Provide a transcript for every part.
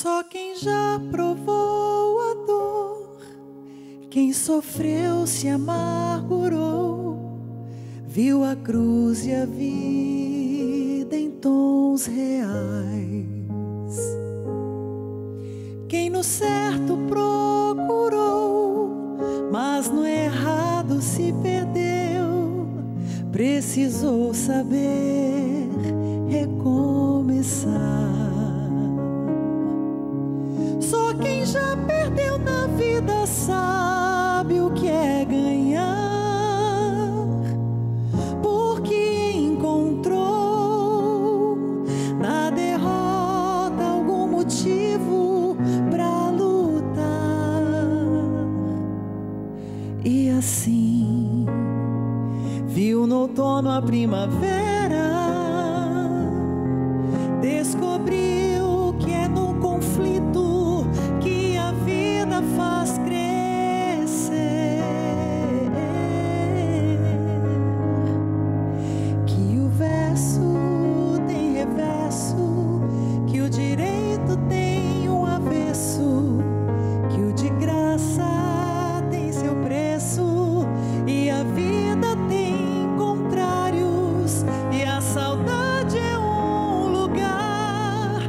Só quem já provou a dor, quem sofreu se amargurou, viu a cruz e a vida em tons reais. Quem no certo procurou, mas no errado se perdeu, precisou saber recomeçar. Só quem já perdeu na vida sabe o que é ganhar, porque encontrou na derrota algum motivo pra lutar. E assim viu no outono a primavera, descobriu que é no conflito que a vida faz crescer, que o verso tem reverso, que o direito tem um avesso, que o de graça tem seu preço e a vida tem contrários, e a saudade é um lugar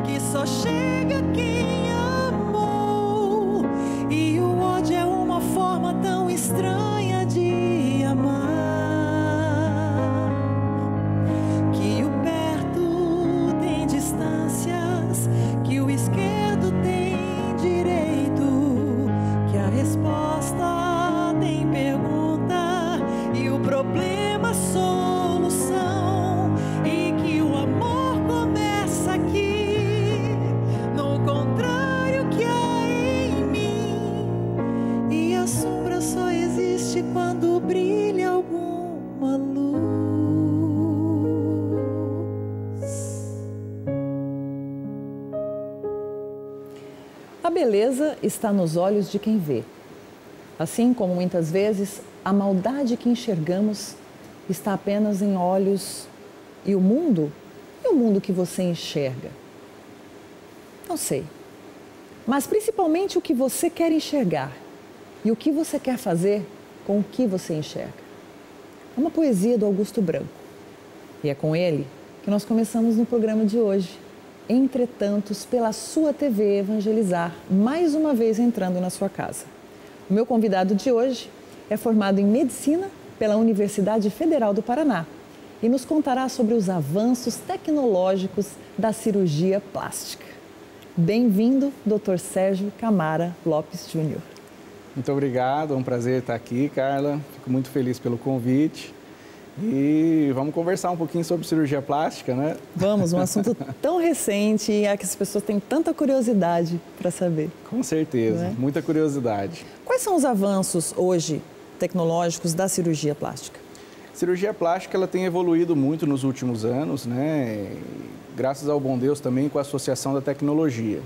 que só chega quem amou, e o ódio é uma forma tão estranha de amar, que o perto tem distâncias, que o esquerdo tem direito, que a resposta tem pergunta e o problema solução, e que o amor começa aqui, no contrário que há em mim, e a sombra só existe quando brilha alguma luz. A beleza está nos olhos de quem vê. Assim como muitas vezes a maldade que enxergamos está apenas em olhos. E o mundo que você enxerga? Não sei. Mas principalmente o que você quer enxergar e o que você quer fazer com o que você enxerga. É uma poesia do Augusto Branco. E é com ele que nós começamos no programa de hoje. Entretantos, pela sua TV Evangelizar, mais uma vez entrando na sua casa. O meu convidado de hoje é formado em Medicina pela Universidade Federal do Paraná e nos contará sobre os avanços tecnológicos da cirurgia plástica. Bem-vindo, Dr. Sérgio Camara Lopes Júnior. Muito obrigado, é um prazer estar aqui, Carla. Fico muito feliz pelo convite. E vamos conversar um pouquinho sobre cirurgia plástica, né? Vamos, um assunto tão recente e é que as pessoas têm tanta curiosidade para saber. Com certeza, muita curiosidade. Quais são os avanços hoje tecnológicos da cirurgia plástica? A cirurgia plástica ela tem evoluído muito nos últimos anos, né? Graças ao bom Deus também com a associação da tecnologia.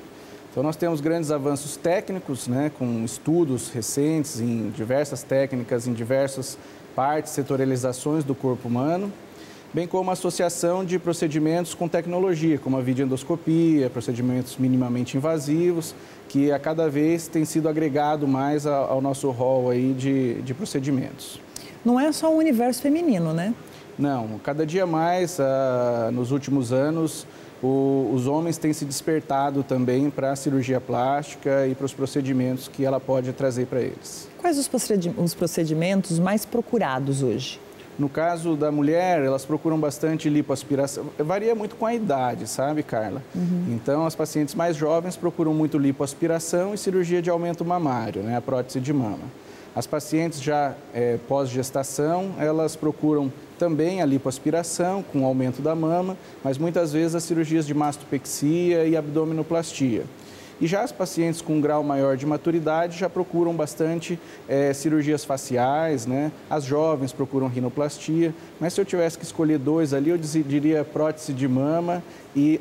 Então nós temos grandes avanços técnicos, né? Com estudos recentes em diversas técnicas, em diversas partes, setorializações do corpo humano, bem como a associação de procedimentos com tecnologia, como a videoendoscopia, procedimentos minimamente invasivos, que a cada vez tem sido agregado mais ao nosso rol aí de procedimentos. Não é só o universo feminino, né? Não, cada dia mais, nos últimos anos, os homens têm se despertado também para a cirurgia plástica e para os procedimentos que ela pode trazer para eles. Quais os procedimentos mais procurados hoje? No caso da mulher, elas procuram bastante lipoaspiração. Varia muito com a idade, sabe, Carla? Então, as pacientes mais jovens procuram muito lipoaspiração e cirurgia de aumento mamário, né, a prótese de mama. As pacientes já pós-gestação, elas procuram também a lipoaspiração com aumento da mama, mas muitas vezes as cirurgias de mastopexia e abdominoplastia. E já as pacientes com um grau maior de maturidade já procuram bastante cirurgias faciais, né? As jovens procuram rinoplastia, mas se eu tivesse que escolher dois ali, eu diria prótese de mama e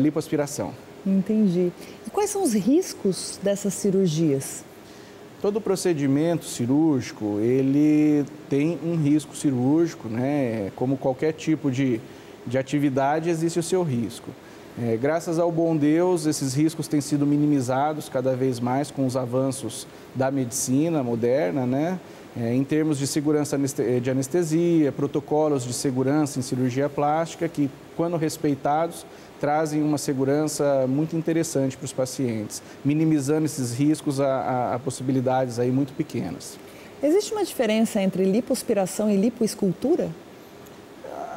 lipoaspiração. Entendi. E quais são os riscos dessas cirurgias? Todo procedimento cirúrgico, ele tem um risco cirúrgico, né? Como qualquer tipo de atividade, existe o seu risco. Graças ao bom Deus, esses riscos têm sido minimizados cada vez mais com os avanços da medicina moderna, né? Em termos de segurança de anestesia, protocolos de segurança em cirurgia plástica, que, quando respeitados, trazem uma segurança muito interessante para os pacientes, minimizando esses riscos a possibilidades aí muito pequenas. Existe uma diferença entre lipoaspiração e lipoescultura?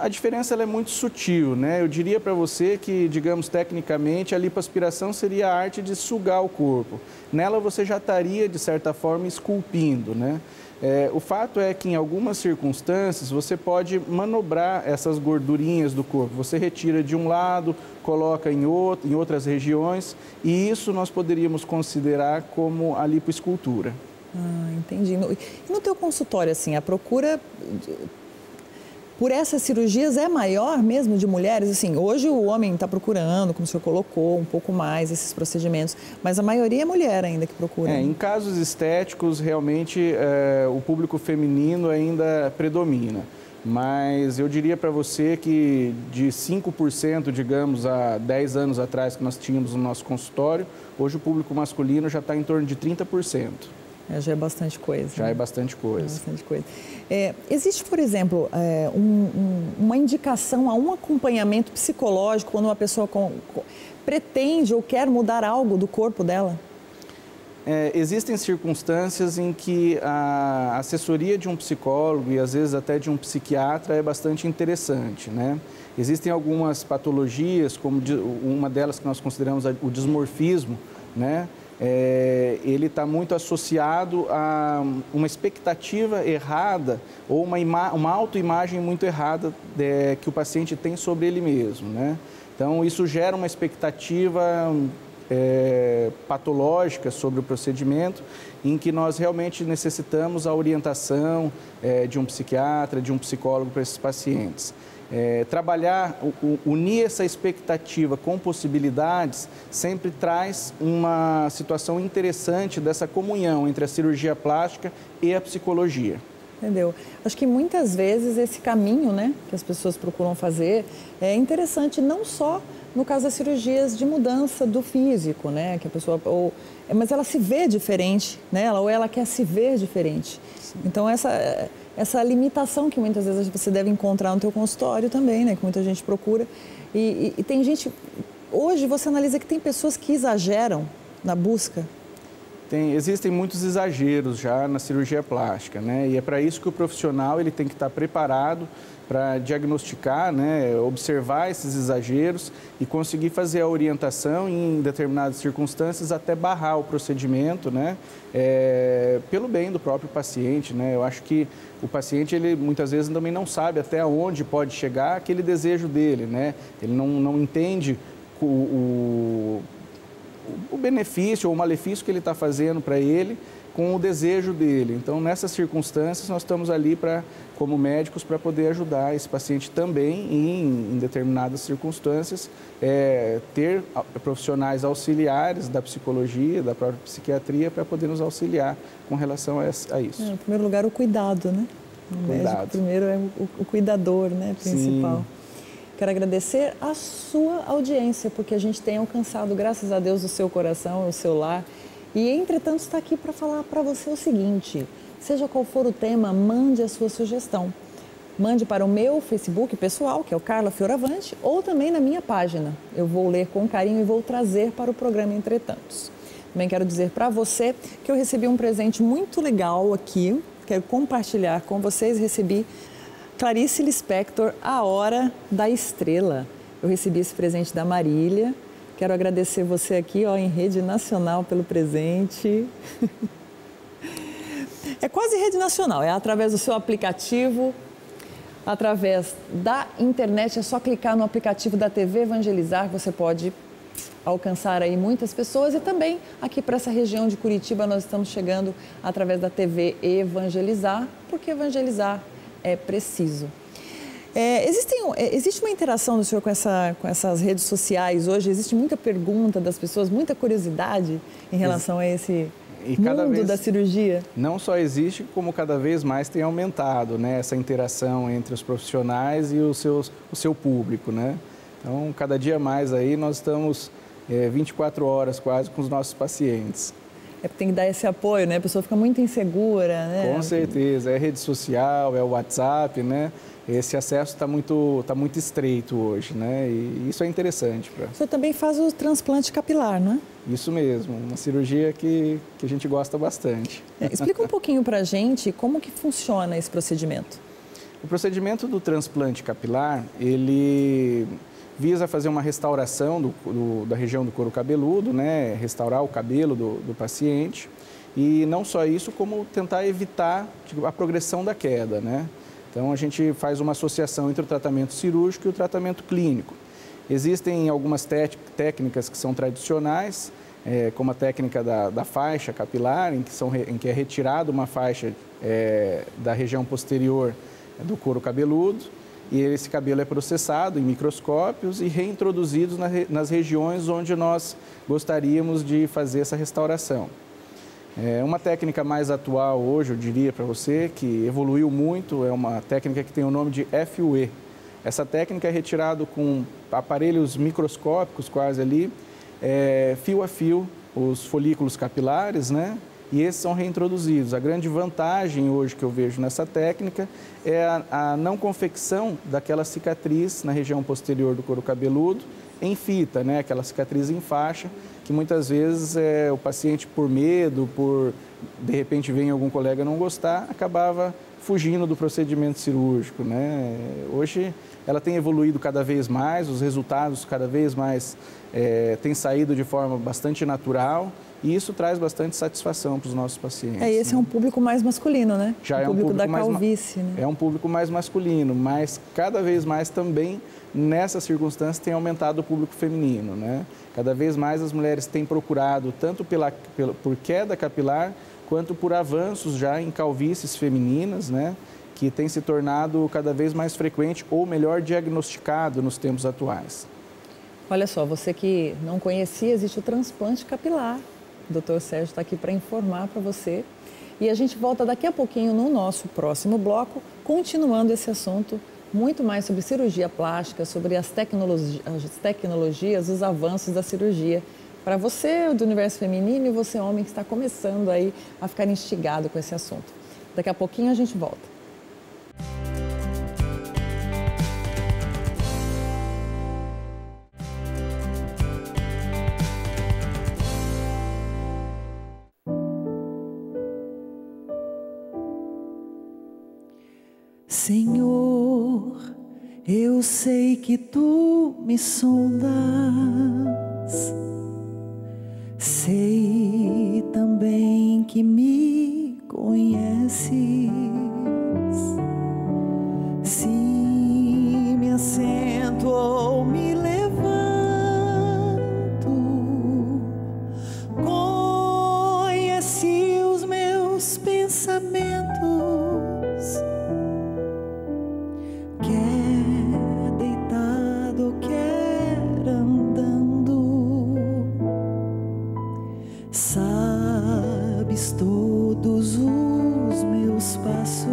A diferença ela é muito sutil, né? Eu diria para você que, digamos, tecnicamente, a lipoaspiração seria a arte de sugar o corpo. Nela você já estaria, de certa forma, esculpindo, né? O fato é que, em algumas circunstâncias, você pode manobrar essas gordurinhas do corpo. Você retira de um lado, coloca em outras regiões, e isso nós poderíamos considerar como a lipoescultura. Ah, entendi. E no teu consultório, assim, a procura por essas cirurgias é maior mesmo de mulheres? Assim, hoje o homem está procurando, como o senhor colocou, um pouco mais esses procedimentos, mas a maioria é mulher ainda que procura. Em casos estéticos, realmente, o público feminino ainda predomina. Mas eu diria para você que de 5%, digamos, há 10 anos atrás que nós tínhamos no nosso consultório, hoje o público masculino já está em torno de 30%. Já é bastante coisa. Já é bastante coisa. Bastante coisa. Existe, por exemplo, uma indicação a um acompanhamento psicológico quando uma pessoa pretende ou quer mudar algo do corpo dela? Existem circunstâncias em que a assessoria de um psicólogo e às vezes até de um psiquiatra é bastante interessante, né? Existem algumas patologias, como uma delas que nós consideramos o dismorfismo, né? Ele está muito associado a uma expectativa errada ou uma autoimagem muito errada que o paciente tem sobre ele mesmo, né? Então, isso gera uma expectativa patológica sobre o procedimento, em que nós realmente necessitamos a orientação de um psiquiatra, de um psicólogo para esses pacientes. Unir essa expectativa com possibilidades sempre traz uma situação interessante dessa comunhão entre a cirurgia plástica e a psicologia. Entendeu? Acho que muitas vezes esse caminho, né, que as pessoas procuram fazer é interessante não só no caso das cirurgias de mudança do físico, né, que a pessoa mas ela se vê diferente, né, ou ela quer se ver diferente. Sim. Então essa limitação que muitas vezes você deve encontrar no teu consultório também, né, que muita gente procura. E tem gente, hoje você analisa que tem pessoas que exageram na busca. Existem muitos exageros já na cirurgia plástica, né, e é para isso que o profissional ele tem que estar preparado para diagnosticar, né, observar esses exageros e conseguir fazer a orientação em determinadas circunstâncias até barrar o procedimento, né, pelo bem do próprio paciente, né. Eu acho que o paciente, ele muitas vezes também não sabe até onde pode chegar aquele desejo dele, né, ele não entende o benefício ou o malefício que ele está fazendo para ele com o desejo dele. Então, nessas circunstâncias, nós estamos ali como médicos para poder ajudar esse paciente também em determinadas circunstâncias, ter profissionais auxiliares da psicologia, da própria psiquiatria, para poder nos auxiliar com relação a isso. Em primeiro lugar, o cuidado, né? O médico primeiro é o cuidador, né, principal. Sim. Quero agradecer a sua audiência, porque a gente tem alcançado, graças a Deus, o seu coração, o seu lar. E, entretanto, está aqui para falar para você o seguinte: seja qual for o tema, mande a sua sugestão. Mande para o meu Facebook pessoal, que é o Carla Fioravante, ou também na minha página. Eu vou ler com carinho e vou trazer para o programa Entretantos. Também quero dizer para você que eu recebi um presente muito legal aqui, quero compartilhar com vocês. Recebi Clarice Lispector, A Hora da Estrela. Eu recebi esse presente da Marília. Quero agradecer você aqui, em rede nacional, pelo presente. É quase rede nacional, é através do seu aplicativo, através da internet. É só clicar no aplicativo da TV Evangelizar, que você pode alcançar aí muitas pessoas. E também aqui para essa região de Curitiba nós estamos chegando através da TV Evangelizar, porque evangelizar é preciso. Existe uma interação do senhor com essas redes sociais hoje? Existe muita pergunta das pessoas, muita curiosidade em relação a esse mundo da cirurgia? Não só existe, como cada vez mais tem aumentado, né, essa interação entre os profissionais e o seu público, né? Então, cada dia mais aí nós estamos 24 horas quase com os nossos pacientes. É porque tem que dar esse apoio, né? A pessoa fica muito insegura, né? Com certeza, é rede social, é o WhatsApp, né? Esse acesso está muito estreito hoje, né? E isso é interessante. O senhor também faz o transplante capilar, não é? Isso mesmo, uma cirurgia que a gente gosta bastante. Explica um pouquinho para a gente como que funciona esse procedimento. O procedimento do transplante capilar, ele visa fazer uma restauração da região do couro cabeludo, né? Restaurar o cabelo do paciente. E não só isso, como tentar evitar a progressão da queda, né? Então, a gente faz uma associação entre o tratamento cirúrgico e o tratamento clínico. Existem algumas técnicas que são tradicionais, como a técnica da faixa capilar, em que é retirada uma faixa da região posterior do couro cabeludo, e esse cabelo é processado em microscópios e reintroduzido nas regiões onde nós gostaríamos de fazer essa restauração. Uma técnica mais atual hoje, eu diria para você, que evoluiu muito, é uma técnica que tem o nome de FUE. Essa técnica é retirada com aparelhos microscópicos quase ali, fio a fio, os folículos capilares, né? E esses são reintroduzidos. A grande vantagem hoje que eu vejo nessa técnica é a não confecção daquela cicatriz na região posterior do couro cabeludo em fita, né? Aquela cicatriz em faixa, que muitas vezes o paciente, por medo, por de repente ver algum colega não gostar, acabava fugindo do procedimento cirúrgico, né? Hoje ela tem evoluído cada vez mais, os resultados cada vez mais têm saído de forma bastante natural e isso traz bastante satisfação para os nossos pacientes. Esse é um público mais masculino, né? Já o público da calvície, né? É um público mais masculino, mas cada vez mais também nessas circunstâncias tem aumentado o público feminino, né? Cada vez mais as mulheres têm procurado tanto por queda capilar quanto por avanços já em calvícies femininas, né? Que tem se tornado cada vez mais frequente ou melhor diagnosticado nos tempos atuais. Olha só, você que não conhecia, existe o transplante capilar. O Dr. Sérgio está aqui para informar para você. E a gente volta daqui a pouquinho no nosso próximo bloco, continuando esse assunto, muito mais sobre cirurgia plástica, sobre as tecnologias, os avanços da cirurgia. Para você do universo feminino e você homem que está começando aí a ficar instigado com esse assunto. Daqui a pouquinho a gente volta. Senhor, eu sei que tu me sondas, sei também que me conheces. Se me assento ou me levanto, conhece os meus pensamentos. Quer deitado, quer andando, sabes todos os meus passos.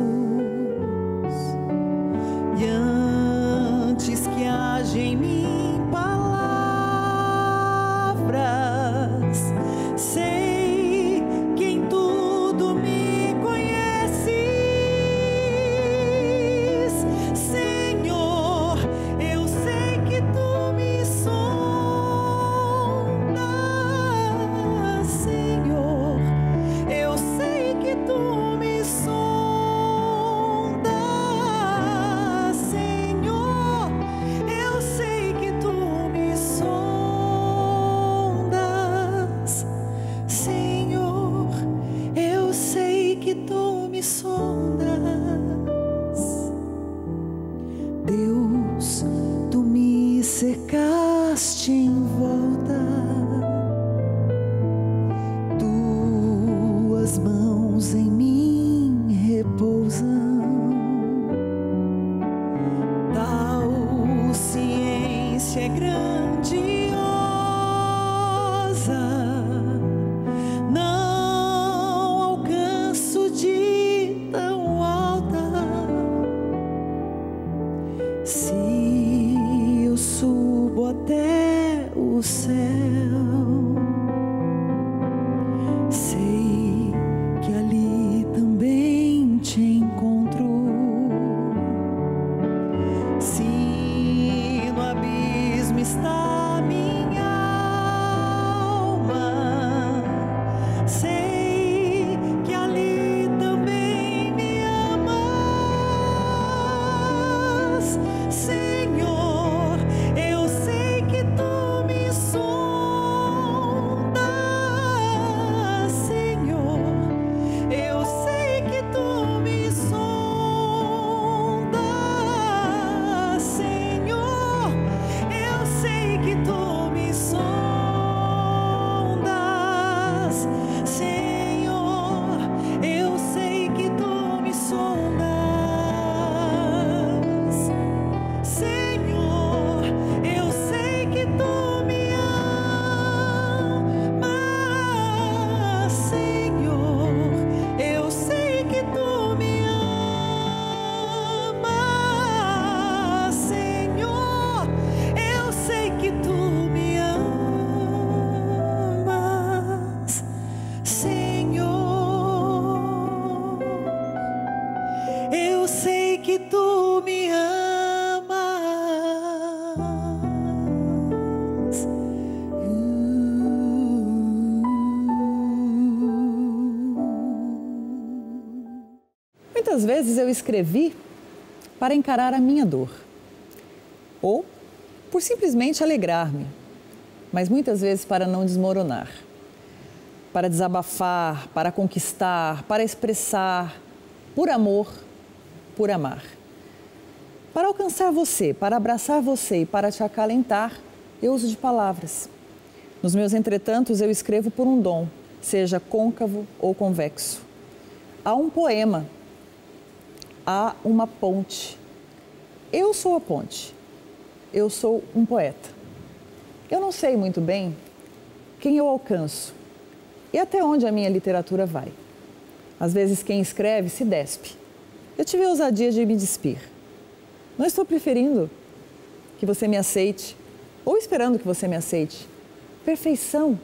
E antes que haja em mim palavras, sei que em tudo me conheces. Senhor, eu sei que tu me sondas. Senhor, eu sei que tu me sondas. muitas vezes eu escrevi para encarar a minha dor, ou por simplesmente alegrar-me, mas muitas vezes para não desmoronar, para desabafar, para conquistar, para expressar, por amor, por amar. Para alcançar você, para abraçar você e para te acalentar, eu uso de palavras. Nos meus entretantos, eu escrevo por um dom, seja côncavo ou convexo. Há um poema, há uma ponte. Eu sou a ponte, eu sou um poeta. Eu não sei muito bem quem eu alcanço e até onde a minha literatura vai. Às vezes quem escreve se despe. Eu tive a ousadia de me despir. Não estou preferindo que você me aceite ou esperando que você me aceite. Perfeição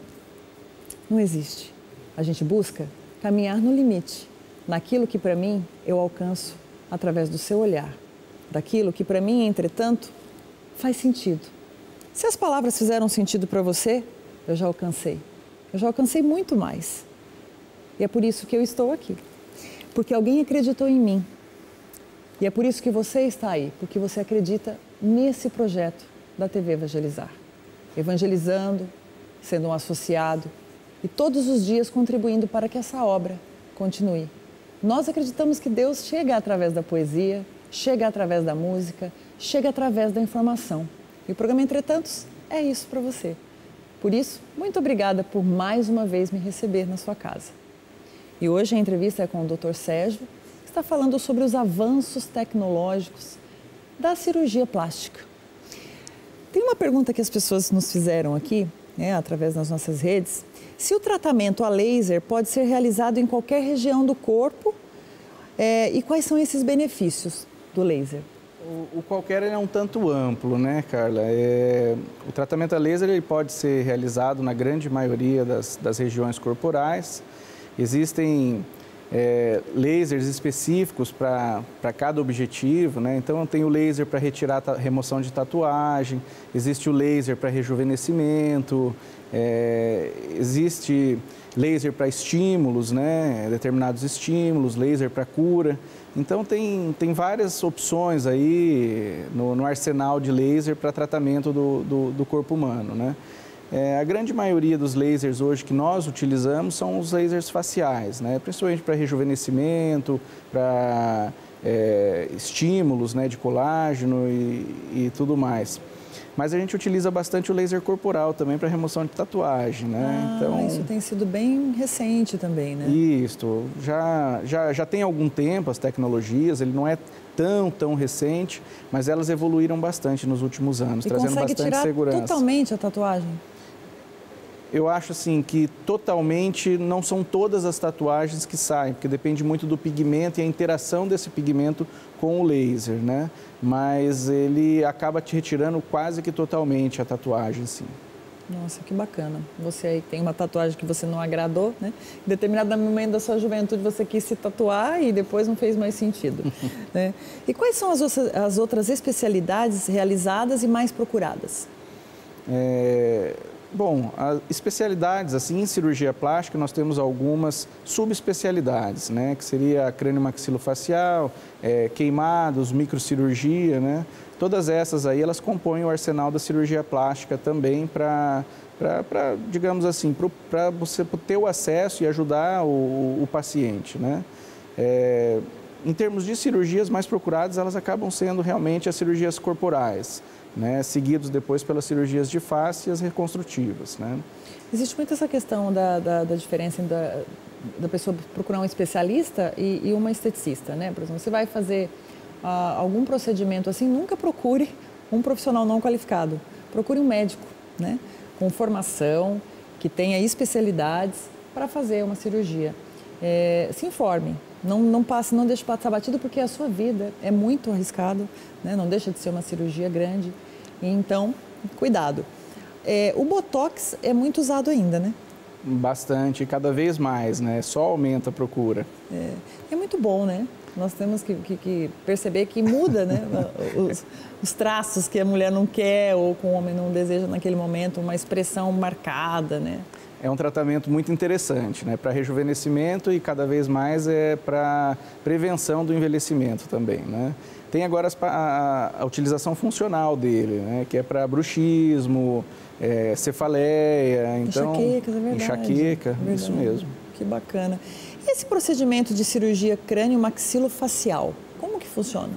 não existe. A gente busca caminhar no limite, naquilo que para mim eu alcanço através do seu olhar, daquilo que para mim, entretanto, faz sentido. Se as palavras fizeram sentido para você, eu já alcancei. Eu já alcancei muito mais. E é por isso que eu estou aqui. Porque alguém acreditou em mim. E é por isso que você está aí, porque você acredita nesse projeto da TV Evangelizar. Evangelizando, sendo um associado e todos os dias contribuindo para que essa obra continue. Nós acreditamos que Deus chega através da poesia, chega através da música, chega através da informação. E o programa Entretantos é isso para você. Por isso, muito obrigada por mais uma vez me receber na sua casa. E hoje a entrevista é com o Dr. Sérgio, que está falando sobre os avanços tecnológicos da cirurgia plástica. Tem uma pergunta que as pessoas nos fizeram aqui, através das nossas redes, se o tratamento a laser pode ser realizado em qualquer região do corpo e quais são esses benefícios do laser? O qualquer é um tanto amplo, né, Carla? O tratamento a laser ele pode ser realizado na grande maioria das regiões corporais. Existem lasers específicos para cada objetivo, né? Então tem o laser para remoção de tatuagem, existe o laser para rejuvenescimento, existe laser para estímulos, né? Determinados estímulos, laser para cura. Então tem várias opções aí no arsenal de laser para tratamento do corpo humano, né? A grande maioria dos lasers hoje que nós utilizamos são os lasers faciais, né? Principalmente para rejuvenescimento, para estímulos, né, de colágeno e tudo mais. Mas a gente utiliza bastante o laser corporal também para remoção de tatuagem, né? Então, isso tem sido bem recente também, né? Isso, já tem algum tempo as tecnologias, ele não é tão recente, mas elas evoluíram bastante nos últimos anos, trazendo bastante segurança. E consegue tirar totalmente a tatuagem? Eu acho assim que totalmente não são todas as tatuagens que saem, porque depende muito do pigmento e a interação desse pigmento com o laser, né? Mas ele acaba te retirando quase que totalmente a tatuagem, sim. Nossa, que bacana. Você aí tem uma tatuagem que você não agradou, né? Em determinado momento da sua juventude você quis se tatuar e depois não fez mais sentido, né? E quais são as outras especialidades realizadas e mais procuradas? Bom, as especialidades, assim, em cirurgia plástica, nós temos algumas subespecialidades, né? Que seria a crânio-maxilofacial, queimados, microcirurgia, né? Todas essas aí, elas compõem o arsenal da cirurgia plástica também para digamos assim, para você ter o acesso e ajudar o paciente, né? Em termos de cirurgias mais procuradas, elas acabam sendo realmente as cirurgias corporais, né, seguidos depois pelas cirurgias de face e as reconstrutivas, né? Existe muito essa questão da diferença da pessoa procurar um especialista e uma esteticista, né? Por exemplo, você vai fazer algum procedimento assim, nunca procure um profissional não qualificado. Procure um médico, né, com formação, que tenha especialidades para fazer uma cirurgia. Se informe, não passe, não deixe passar batido, porque a sua vida é muito arriscado, né? Não deixa de ser uma cirurgia grande, então, cuidado. O Botox é muito usado ainda, né? Bastante, cada vez mais, né? Só aumenta a procura. É muito bom, né? Nós temos que perceber que muda, né? os traços que a mulher não quer ou que o homem não deseja naquele momento, uma expressão marcada, né? é um tratamento muito interessante, né, para rejuvenescimento e cada vez mais para prevenção do envelhecimento também, né. Tem agora a utilização funcional dele, né, que é para bruxismo, cefaleia, então, enxaquecas, é verdade. Enxaqueca, verdade. Isso mesmo. Que bacana. E esse procedimento de cirurgia crânio-maxilofacial, como que funciona?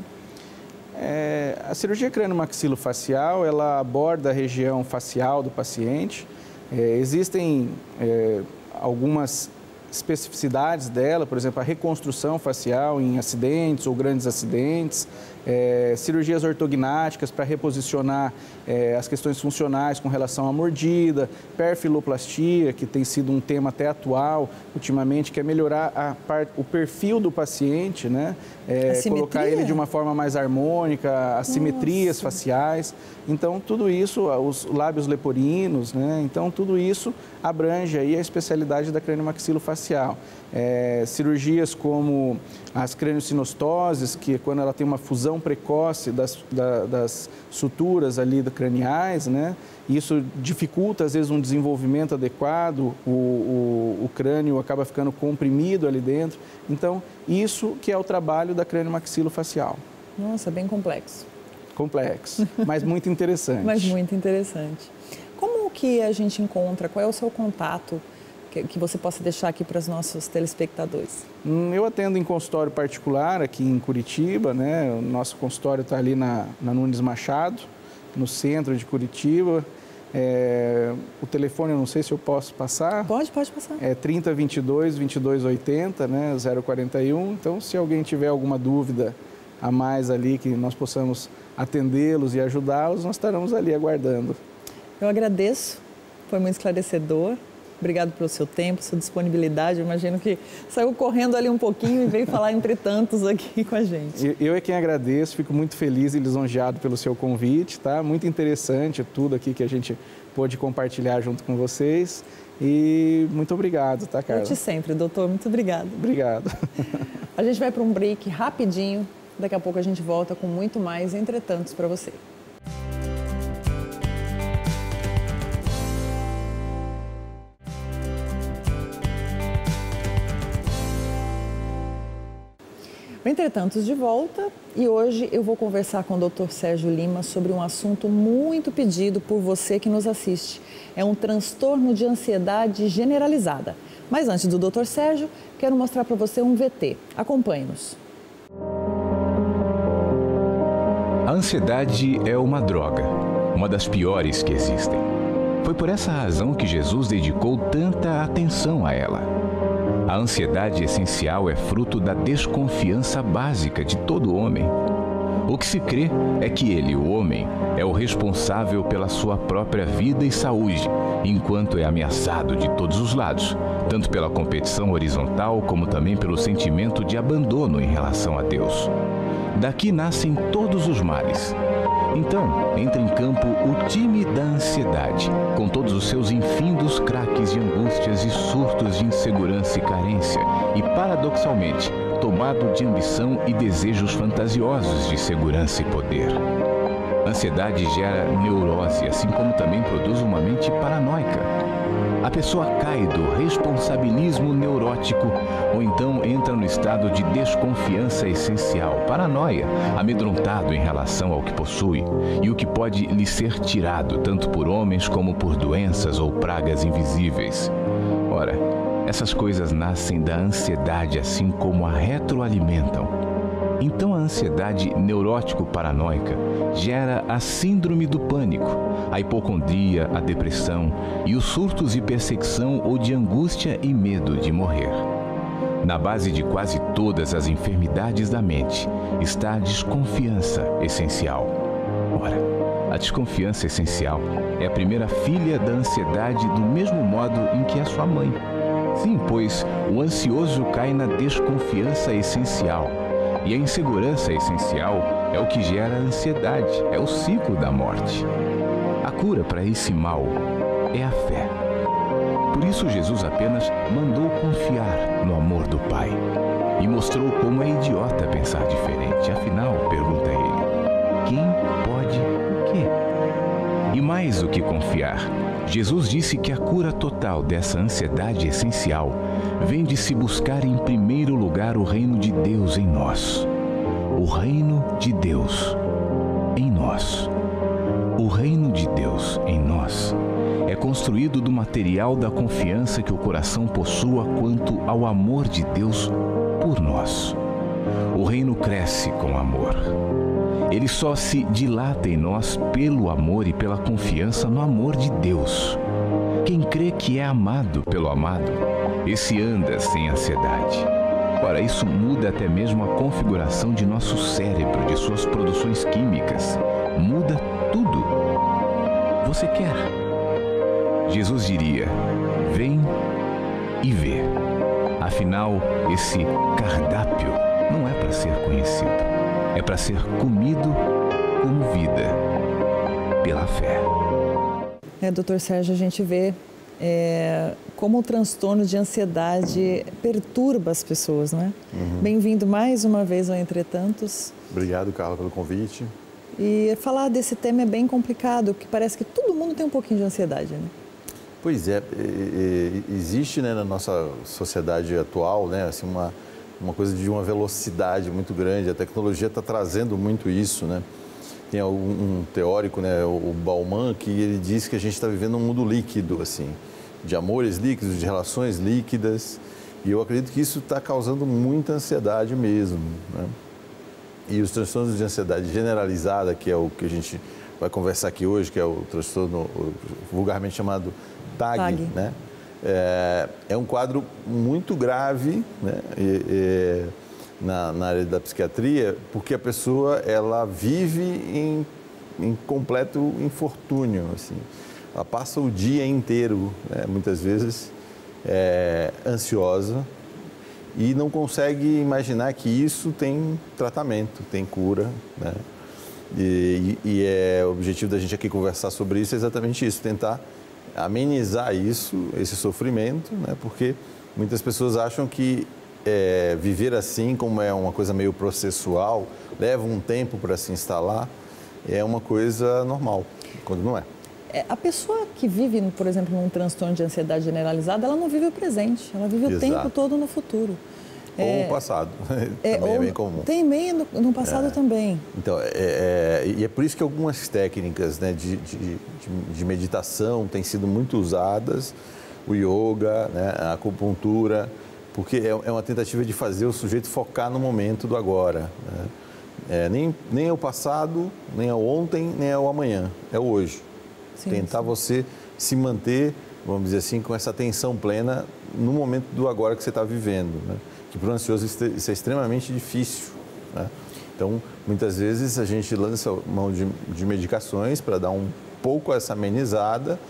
A cirurgia crânio-maxilofacial, ela aborda a região facial do paciente. Existem algumas especificidades dela, por exemplo, a reconstrução facial em acidentes ou grandes acidentes, cirurgias ortognáticas para reposicionar as questões funcionais com relação à mordida, perfiloplastia, que tem sido um tema até atual ultimamente, que é melhorar o perfil do paciente, né? Colocar ele de uma forma mais harmônica, assimetrias faciais. Então, tudo isso, os lábios leporinos, né? Então, tudo isso abrange aí a especialidade da craniomaxilofacial. Cirurgias como as craniosinostoses, que é quando ela tem uma fusão precoce das suturas ali craniais, né? Isso dificulta, às vezes, um desenvolvimento adequado, o crânio acaba ficando comprimido ali dentro. Então, isso que é o trabalho da craniomaxilofacial. Nossa, bem complexo. Complexo, mas muito interessante. Mas muito interessante. Como que a gente encontra, qual é o seu contato que você possa deixar aqui para os nossos telespectadores? Eu atendo em consultório particular aqui em Curitiba, né? O nosso consultório está ali na Nunes Machado, no centro de Curitiba. O telefone, eu não sei se eu posso passar. Pode passar. É 3022-2280, né? 041. Então, se alguém tiver alguma dúvida a mais ali, que nós possamos atendê-los e ajudá-los, nós estaremos ali aguardando. Eu agradeço, foi muito esclarecedor. Obrigado pelo seu tempo, sua disponibilidade. Eu imagino que saiu correndo ali um pouquinho e veio falar entre tantos aqui com a gente. Eu é quem agradeço, fico muito feliz e lisonjeado pelo seu convite, tá? Muito interessante tudo aqui que a gente pôde compartilhar junto com vocês. E muito obrigado, tá, Carla? Volte sempre, doutor. Muito obrigado. Obrigado. A gente vai para um break rapidinho. Daqui a pouco a gente volta com muito mais entretantos para você. Entretantos de volta, e hoje eu vou conversar com o Dr. Sérgio Lima sobre um assunto muito pedido por você que nos assiste. É um transtorno de ansiedade generalizada. Mas antes do Dr. Sérgio, quero mostrar para você um VT. Acompanhe-nos. A ansiedade é uma droga, uma das piores que existem. Foi por essa razão que Jesus dedicou tanta atenção a ela. A ansiedade essencial é fruto da desconfiança básica de todo homem. O que se crê é que ele, o homem, é o responsável pela sua própria vida e saúde, enquanto é ameaçado de todos os lados, tanto pela competição horizontal como também pelo sentimento de abandono em relação a Deus. Daqui nascem todos os males. Então, entra em campo o time da ansiedade, com todos os seus infindos craques de angústias e surtos de insegurança e carência, e, paradoxalmente, tomado de ambição e desejos fantasiosos de segurança e poder. A ansiedade gera neurose, assim como também produz uma mente paranoica. A pessoa cai do responsabilismo neurótico ou então entra no estado de desconfiança essencial, paranoia, amedrontado em relação ao que possui e o que pode lhe ser tirado, tanto por homens como por doenças ou pragas invisíveis. Ora, essas coisas nascem da ansiedade, assim como a retroalimentam. Então a ansiedade neurótico-paranoica gera a síndrome do pânico, a hipocondria, a depressão e os surtos de perseguição ou de angústia e medo de morrer. Na base de quase todas as enfermidades da mente está a desconfiança essencial. Ora, a desconfiança essencial é a primeira filha da ansiedade do mesmo modo em que é sua mãe. Sim, pois o ansioso cai na desconfiança essencial. E a insegurança essencial é o que gera a ansiedade, é o ciclo da morte. A cura para esse mal é a fé. Por isso Jesus apenas mandou confiar no amor do Pai e mostrou como é idiota pensar diferente. Afinal, pergunta ele, quem pode o quê? E mais do que confiar, Jesus disse que a cura total dessa ansiedade essencial vem de se buscar em primeiro lugar o reino de Deus em nós. O reino de Deus em nós. O reino de Deus em nós é construído do material da confiança que o coração possua quanto ao amor de Deus por nós. O reino cresce com amor. Ele só se dilata em nós pelo amor e pela confiança no amor de Deus. Quem crê que é amado pelo amado, esse anda sem ansiedade. Ora, isso muda até mesmo a configuração de nosso cérebro, de suas produções químicas. Muda tudo. Você quer? Jesus diria: vem e vê. Afinal, esse cardápio não é para ser conhecido, é para ser comido como vida, pela fé. Doutor Sérgio, a gente vê como o transtorno de ansiedade perturba as pessoas, não é? Bem-vindo mais uma vez ao Entretantos. Obrigado, Carla, pelo convite. E falar desse tema é bem complicado, porque parece que todo mundo tem um pouquinho de ansiedade, né? Pois é, existe, né, na nossa sociedade atual, né, assim, uma coisa de uma velocidade muito grande. A tecnologia está trazendo muito isso, né? Tem um teórico, né, o Bauman, que ele diz que a gente está vivendo um mundo líquido, assim, de amores líquidos, de relações líquidas. E eu acredito que isso está causando muita ansiedade mesmo, né? E os transtornos de ansiedade generalizada, que é o que a gente vai conversar aqui hoje, que é o transtorno vulgarmente chamado TAG, né? É um quadro muito grave, né? Na área da psiquiatria, porque a pessoa ela vive em completo infortúnio, assim. Ela passa o dia inteiro, né, muitas vezes, ansiosa, e não consegue imaginar que isso tem tratamento, tem cura, né? O objetivo da gente aqui conversar sobre isso é exatamente isso, tentar amenizar esse sofrimento, né? Porque muitas pessoas acham que viver assim, como é uma coisa meio processual, leva um tempo para se instalar, é uma coisa normal, quando não é. A pessoa que vive, por exemplo, num transtorno de ansiedade generalizada, ela não vive o presente, ela vive o tempo todo no futuro. Ou o passado, também é bem comum. Tem meio no passado também. Então, e é por isso que algumas técnicas, né, de meditação têm sido muito usadas, o yoga, né, a acupuntura, porque é uma tentativa de fazer o sujeito focar no momento do agora, né? Nem é o passado, nem é o ontem, nem é o amanhã, é o hoje. Tentar você se manter, vamos dizer assim, com essa atenção plena no momento do agora que você está vivendo, né? Que para o ansioso isso é extremamente difícil, né? Então, muitas vezes a gente lança mão de medicações para dar um pouco essa amenizada,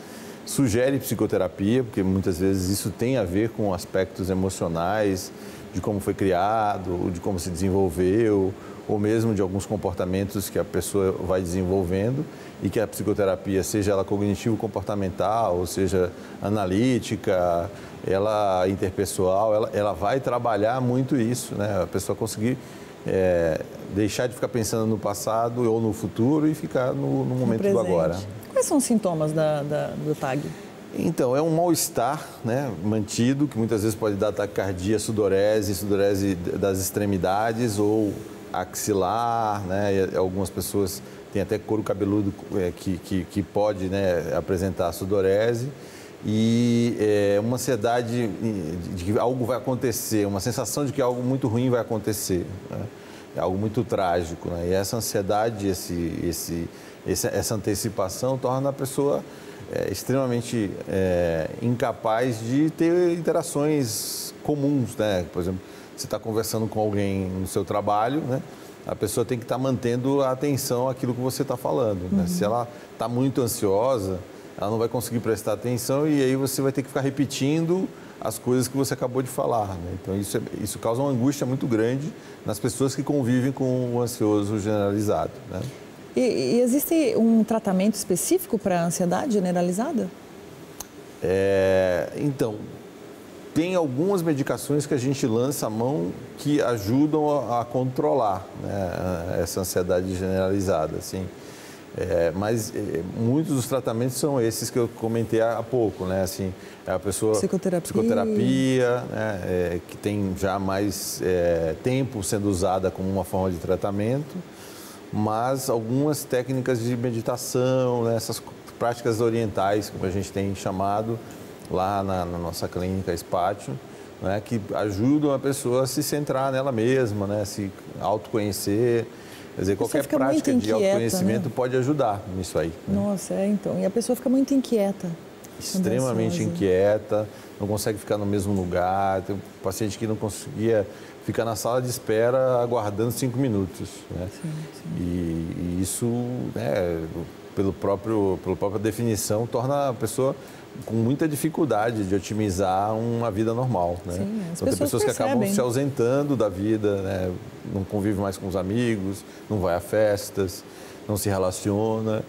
sugere psicoterapia, porque muitas vezes isso tem a ver com aspectos emocionais, de como foi criado, de como se desenvolveu, ou mesmo de alguns comportamentos que a pessoa vai desenvolvendo e que a psicoterapia, seja ela cognitivo-comportamental, ou seja analítica, ela interpessoal, ela vai trabalhar muito isso, né? A pessoa conseguir deixar de ficar pensando no passado ou no futuro e ficar no momento do agora. Quais são os sintomas do TAG? Então, é um mal-estar, né, mantido, que muitas vezes pode dar taquicardia, sudorese das extremidades ou axilar, né? E algumas pessoas têm até couro cabeludo que pode, né, apresentar sudorese. E uma ansiedade de que algo vai acontecer, uma sensação de que algo muito ruim vai acontecer, né? É algo muito trágico, né? E essa ansiedade, essa antecipação torna a pessoa extremamente incapaz de ter interações comuns, né? Por exemplo, você está conversando com alguém no seu trabalho, né? A pessoa tem que estar mantendo a atenção àquilo que você está falando, né? Se ela está muito ansiosa, ela não vai conseguir prestar atenção e aí você vai ter que ficar repetindo as coisas que você acabou de falar, né? Então, isso causa uma angústia muito grande nas pessoas que convivem com o ansioso generalizado, né? E existe um tratamento específico para a ansiedade generalizada? Então, tem algumas medicações que a gente lança a mão que ajudam a controlar, né, essa ansiedade generalizada, assim. Mas muitos dos tratamentos são esses que eu comentei há pouco, né? Assim, a pessoa psicoterapia, né? Que tem já mais tempo sendo usada como uma forma de tratamento, mas algumas técnicas de meditação, né? Essas práticas orientais, como a gente tem chamado lá na nossa clínica Espátio, né? Que ajudam a pessoa a se centrar nela mesma, né? Se autoconhecer. Quer dizer, qualquer prática de autoconhecimento, né? Pode ajudar nisso aí. Né? Nossa, então. E a pessoa fica muito inquieta. Extremamente inquieta, não consegue ficar no mesmo lugar. Tem um paciente que não conseguia ficar na sala de espera aguardando 5 minutos. Né? Sim. E isso, né, pela própria definição, torna a pessoa com muita dificuldade de otimizar uma vida normal, né? Sim, então, tem pessoas que acabam se ausentando da vida, né? Não convive mais com os amigos, não vai a festas, não se relaciona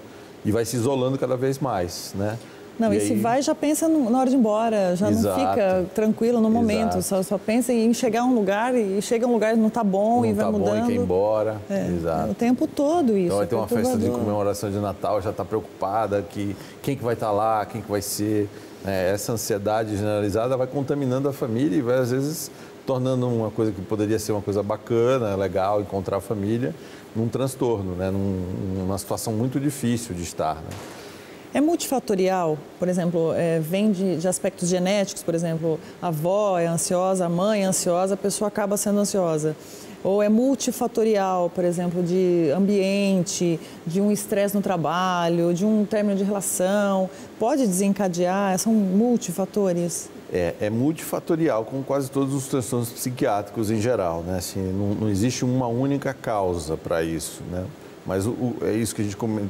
e vai se isolando cada vez mais, né? Não, e se vai, já pensa na hora de ir embora, já não fica tranquilo no momento, só pensa em chegar a um lugar e chega a um lugar e não está bom e vai mudando. Não está bom e quer ir embora, exato. O tempo todo isso. Então vai ter uma festa de comemoração de Natal, já está preocupada que quem que vai estar lá, quem que vai ser. Essa ansiedade generalizada vai contaminando a família e vai às vezes tornando uma coisa que poderia ser uma coisa bacana, legal, encontrar a família, num transtorno, né? Numa situação muito difícil de estar, né? É multifatorial, por exemplo, vem de aspectos genéticos, por exemplo, a avó é ansiosa, a mãe é ansiosa, a pessoa acaba sendo ansiosa. Ou é multifatorial, por exemplo, de ambiente, de um estresse no trabalho, de um término de relação, pode desencadear, são multifatores? É multifatorial, como quase todos os transtornos psiquiátricos em geral, né? Assim, não existe uma única causa para isso, né? Mas é isso que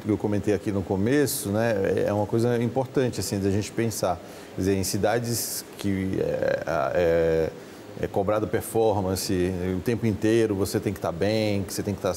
eu comentei aqui no começo, né? É uma coisa importante assim, da gente pensar. Quer dizer, em cidades que é cobrado performance o tempo inteiro, você tem que estar bem, que você tem que estar,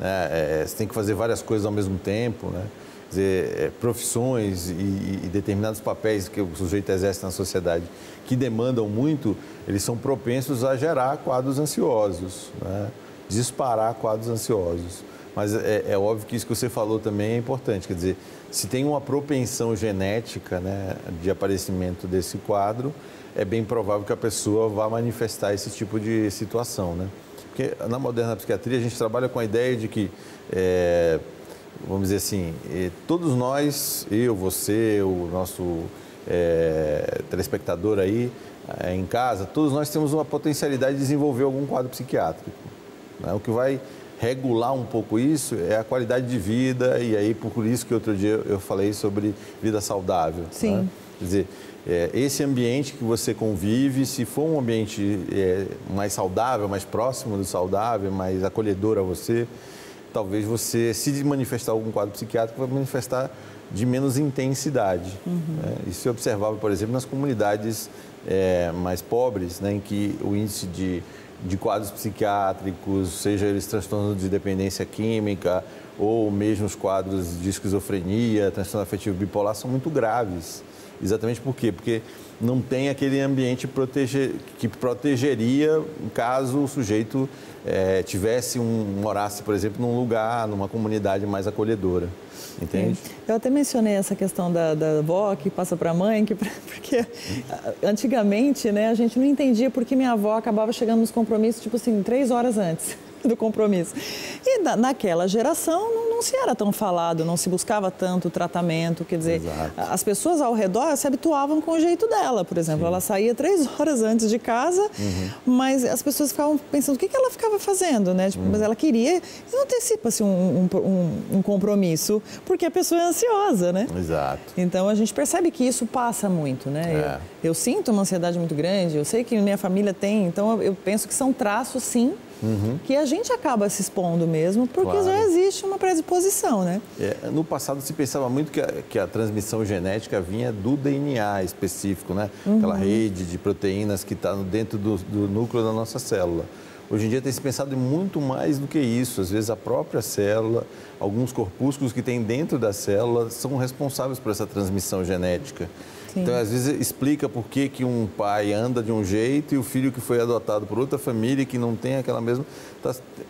né? Você tem que fazer várias coisas ao mesmo tempo, né? Quer dizer, profissões e determinados papéis que o sujeito exerce na sociedade que demandam muito, eles são propensos a gerar quadros ansiosos, né? Disparar quadros ansiosos. Mas é óbvio que isso que você falou também é importante, quer dizer, se tem uma propensão genética, né, de aparecimento desse quadro, é bem provável que a pessoa vá manifestar esse tipo de situação, né? Porque na moderna psiquiatria a gente trabalha com a ideia de que, vamos dizer assim, todos nós, eu, você, o nosso telespectador aí em casa, todos nós temos uma potencialidade de desenvolver algum quadro psiquiátrico, né? O que vai regular um pouco isso é a qualidade de vida, e aí por isso que outro dia eu falei sobre vida saudável. Sim. Né? Quer dizer, esse ambiente que você convive, se for um ambiente mais saudável, mais próximo do saudável, mais acolhedor a você, talvez você, se manifestar algum quadro psiquiátrico, vai manifestar de menos intensidade. Né? Isso é observável, por exemplo, nas comunidades mais pobres, né, em que o índice de quadros psiquiátricos, seja eles transtornos de dependência química ou mesmo os quadros de esquizofrenia, transtorno afetivo bipolar, são muito graves. Exatamente por quê? Porque não tem aquele ambiente que protegeria caso o sujeito morasse, por exemplo, num lugar, numa comunidade mais acolhedora. Entende? Eu até mencionei essa questão da avó que passa para a mãe, porque antigamente, né, a gente não entendia por que minha avó acabava chegando nos compromissos, tipo assim, 3 horas antes do compromisso. E naquela geração não se era tão falado, não se buscava tanto tratamento, quer dizer, as pessoas ao redor se habituavam com o jeito dela, por exemplo. Sim. Ela saía 3 horas antes de casa, mas as pessoas ficavam pensando o que ela ficava fazendo, né? Tipo, mas ela queria, e não antecipa-se um compromisso, porque a pessoa é ansiosa, né? Exato. Então a gente percebe que isso passa muito, né? Eu sinto uma ansiedade muito grande, eu sei que minha família tem, então eu penso que são traços, sim, que a gente acaba se expondo mesmo, porque já existe uma predisposição, né? No passado se pensava muito que a transmissão genética vinha do DNA específico, né? Aquela rede de proteínas que está dentro do núcleo da nossa célula. Hoje em dia tem se pensado em muito mais do que isso. Às vezes a própria célula, alguns corpúsculos que tem dentro da célula são responsáveis por essa transmissão genética. Sim. Então, às vezes, explica por que um pai anda de um jeito e o filho que foi adotado por outra família que não tem aquela mesma,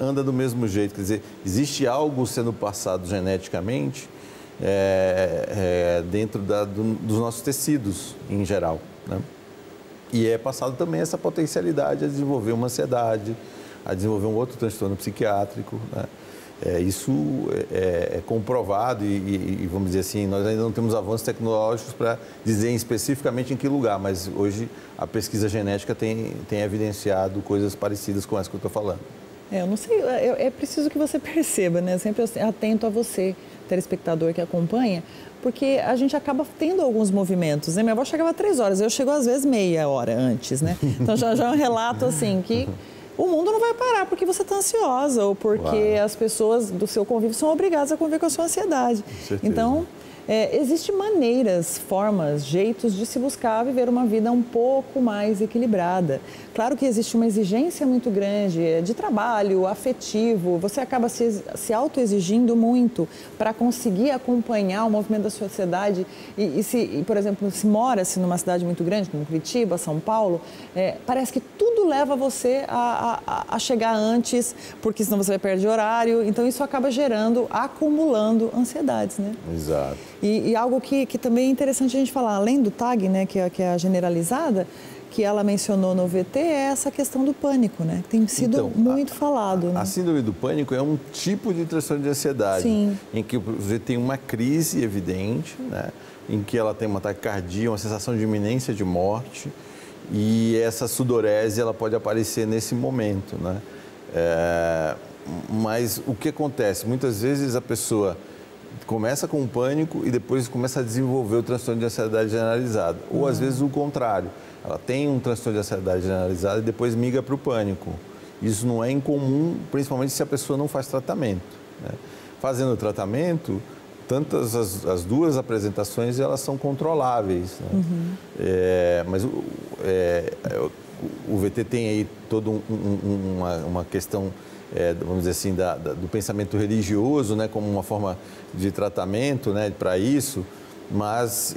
anda do mesmo jeito. Quer dizer, existe algo sendo passado geneticamente dentro dos nossos tecidos, em geral, né? E é passado também essa potencialidade a desenvolver uma ansiedade, a desenvolver um outro transtorno psiquiátrico, né? Isso é comprovado e, vamos dizer assim, nós ainda não temos avanços tecnológicos para dizer especificamente em que lugar, mas hoje a pesquisa genética tem evidenciado coisas parecidas com essa que eu estou falando. Eu não sei, é preciso que você perceba, né? Sempre atento a você, telespectador que acompanha, porque a gente acaba tendo alguns movimentos, né? Minha avó chegava 3 horas, eu chego às vezes meia hora antes, né? Então já é um relato assim que o mundo não vai parar porque você está ansiosa ou porque as pessoas do seu convívio são obrigadas a conviver com a sua ansiedade. Então, existem maneiras, formas, jeitos de se buscar viver uma vida um pouco mais equilibrada. Claro que existe uma exigência muito grande de trabalho, afetivo, você acaba se autoexigindo muito para conseguir acompanhar o movimento da sociedade e por exemplo, se mora-se numa cidade muito grande, como Curitiba, São Paulo, parece que tudo leva você a chegar antes, porque senão você vai perder horário, então isso acaba acumulando ansiedades, né? Exato. E algo que também é interessante a gente falar, além do TAG, né, que é a generalizada, que ela mencionou no VT, é essa questão do pânico, né? Que tem sido muito falado. Né? A síndrome do pânico é um tipo de transtorno de ansiedade, Sim. em que você tem uma crise evidente, né? Em que ela tem uma taquicardia, uma sensação de iminência de morte, e essa sudorese ela pode aparecer nesse momento, né? Mas o que acontece? Muitas vezes a pessoa começa com o pânico e depois começa a desenvolver o transtorno de ansiedade generalizada. Ou às vezes o contrário, ela tem um transtorno de ansiedade generalizada e depois migra para o pânico. Isso não é incomum, principalmente se a pessoa não faz tratamento, né? Fazendo o tratamento, tantas as duas apresentações elas são controláveis, né? Mas o VT tem aí toda uma questão, vamos dizer assim, do pensamento religioso, né, como uma forma de tratamento, né, para isso, mas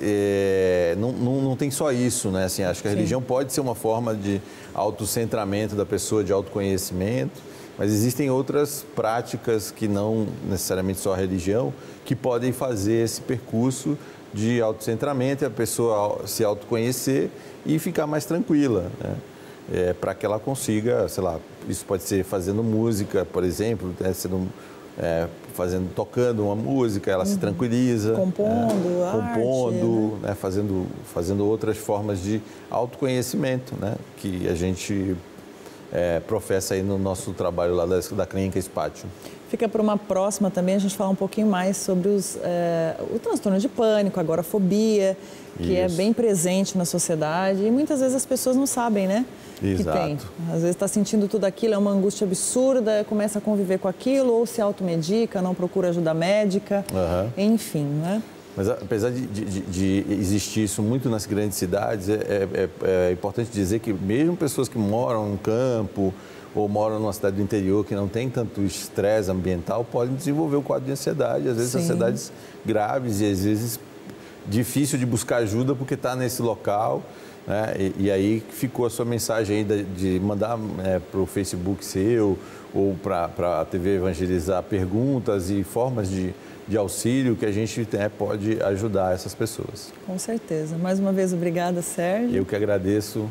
não tem só isso, né? Assim, acho que a religião pode ser uma forma de autocentramento da pessoa, de autoconhecimento, mas existem outras práticas que não necessariamente só a religião, que podem fazer esse percurso de autocentramento e a pessoa se autoconhecer e ficar mais tranquila, né? Para que ela consiga, sei lá, isso pode ser fazendo música, por exemplo, né? Tocando uma música, ela se tranquiliza. Compondo, compondo, arte, né? Fazendo outras formas de autoconhecimento, né? Que a gente professa aí no nosso trabalho lá da Clínica Spátio. Fica para uma próxima também a gente falar um pouquinho mais sobre o transtorno de pânico, a agorafobia, que é bem presente na sociedade e muitas vezes as pessoas não sabem, né? Exato. Que tem. Às vezes está sentindo tudo aquilo, é uma angústia absurda, começa a conviver com aquilo ou se automedica, não procura ajuda médica, enfim, né? Mas apesar de existir isso muito nas grandes cidades, é importante dizer que mesmo pessoas que moram no campo ou moram numa cidade do interior que não tem tanto estresse ambiental podem desenvolver o quadro de ansiedade, às vezes ansiedades graves e às vezes difícil de buscar ajuda porque está nesse local, né? E aí ficou a sua mensagem aí de mandar para o Facebook seu ou para a TV Evangelizar perguntas e formas de auxílio que a gente pode ajudar essas pessoas. Com certeza. Mais uma vez, obrigada, Sérgio. Eu que agradeço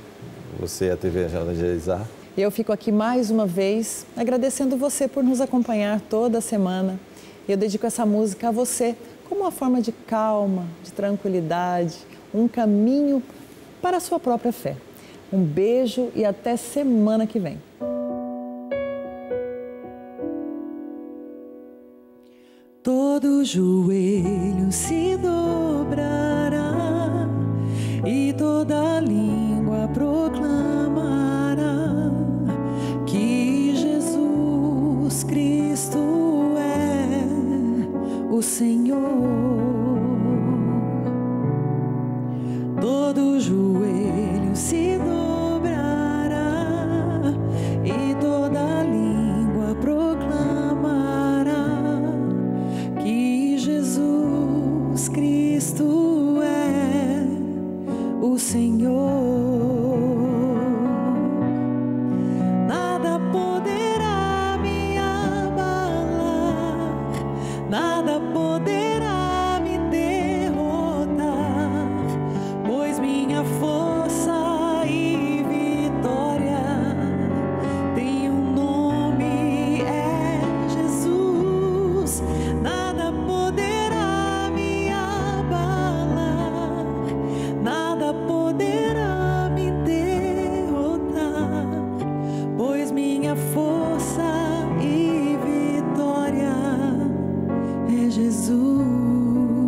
você, a TV Evangelizar. Eu fico aqui mais uma vez agradecendo você por nos acompanhar toda semana. Eu dedico essa música a você como uma forma de calma, de tranquilidade, um caminho para a sua própria fé. Um beijo e até semana que vem. Todo joelho se dobrará e toda língua proclamará que Jesus Cristo é o Senhor. Todo joelho se dobrará e toda língua proclamará que Jesus Cristo é Jesus.